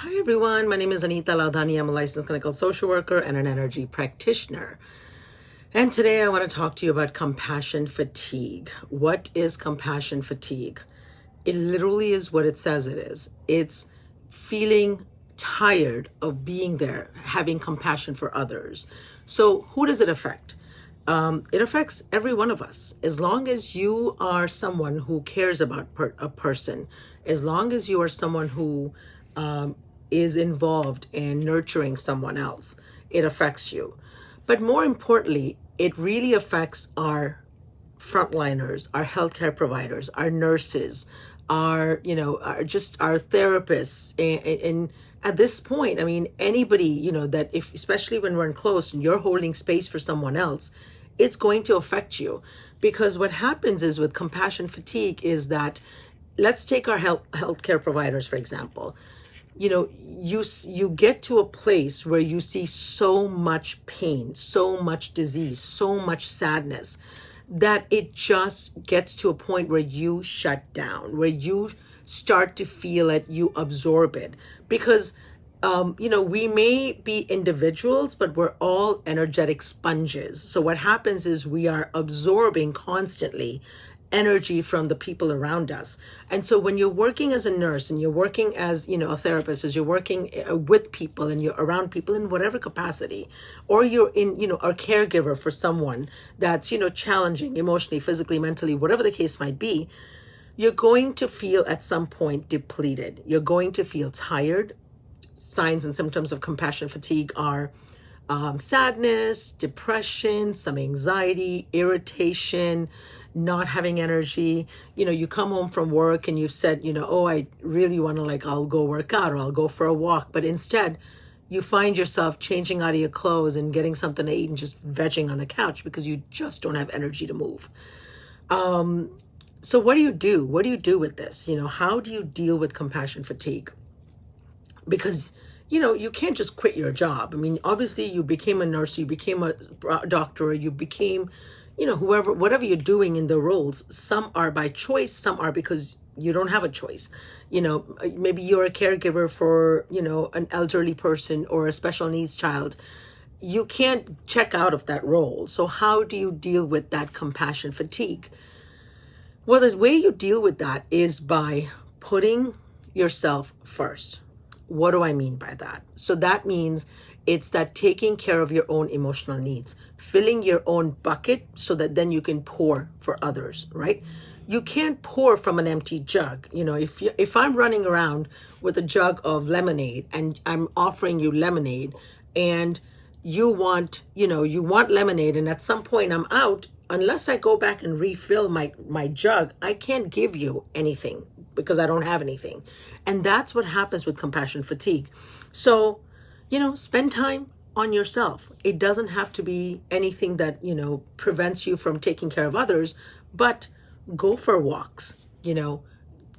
Hi everyone, my name is Anita Laudani. I'm a licensed clinical social worker and an energy practitioner. And today I want to talk to you about compassion fatigue. What is compassion fatigue? It literally is what it says it is. It's feeling tired of being there, having compassion for others. So who does it affect? It affects every one of us. As long as you are someone who cares about a person, as long as you are someone who is involved in nurturing someone else, it affects you. But more importantly, it really affects our frontliners, our healthcare providers, our nurses, our therapists, and at this point, I mean, anybody, that if, especially when we're in close and you're holding space for someone else, it's going to affect you. Because what happens is with compassion fatigue is that, let's take our healthcare providers, for example. You get to a place where you see so much pain, so much disease, so much sadness, that it just gets to a point where you shut down, where you start to feel it, you absorb it. Because we may be individuals, but we're all energetic sponges. So what happens is we are absorbing constantly energy from the people around us. And so when you're working as a nurse and you're working as, a therapist, as you're working with people and you're around people in whatever capacity, or you're in, a caregiver for someone that's, challenging emotionally, physically, mentally, whatever the case might be, you're going to feel at some point depleted. You're going to feel tired. Signs and symptoms of compassion fatigue are sadness, depression, some anxiety, irritation, not having energy. You come home from work and you've said, oh, I really want to, I'll go work out or I'll go for a walk. But instead, you find yourself changing out of your clothes and getting something to eat and just vegging on the couch because you just don't have energy to move. So what do you do? What do you do with this? How do you deal with compassion fatigue? Because you can't just quit your job. I mean, obviously you became a nurse, you became a doctor, you became, whatever you're doing in the roles. Some are by choice, some are because you don't have a choice. Maybe you're a caregiver for, an elderly person or a special needs child. You can't check out of that role. So how do you deal with that compassion fatigue? Well, the way you deal with that is by putting yourself first. What do I mean by that? So that means it's that taking care of your own emotional needs, filling your own bucket so that then you can pour for others, right? You can't pour from an empty jug. If I'm running around with a jug of lemonade and I'm offering you lemonade and you want lemonade, and at some point I'm out, unless I go back and refill my jug, I can't give you anything because I don't have anything. And that's what happens with compassion fatigue. So, spend time on yourself. It doesn't have to be anything that, prevents you from taking care of others, but go for walks,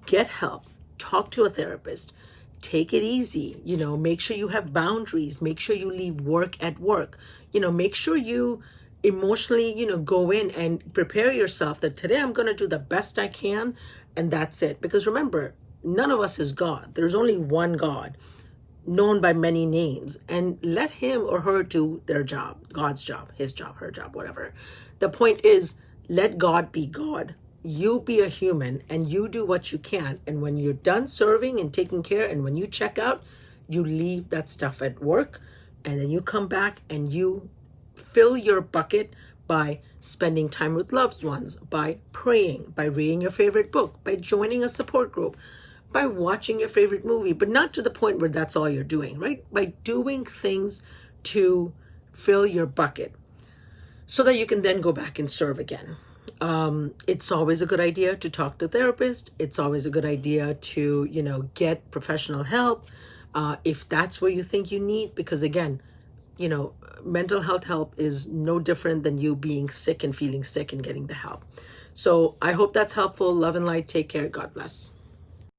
get help, talk to a therapist, take it easy, make sure you have boundaries, make sure you leave work at work, make sure you emotionally, go in and prepare yourself that today I'm going to do the best I can, and that's it. Because remember, none of us is God. There's only one God, known by many names, and let him or her do their job, God's job, his job, her job, whatever. The point is, let God be God. You be a human and you do what you can. And when you're done serving and taking care, and when you check out, you leave that stuff at work, and then you come back and you fill your bucket by spending time with loved ones, by praying, by reading your favorite book, by joining a support group, by watching your favorite movie, but not to the point where that's all you're doing, right? By doing things to fill your bucket so that you can then go back and serve again. It's always a good idea to talk to a therapist. It's always a good idea to, get professional help if that's what you think you need, because again, mental health help is no different than you being sick and feeling sick and getting the help. So I hope that's helpful. Love and light. Take care. God bless.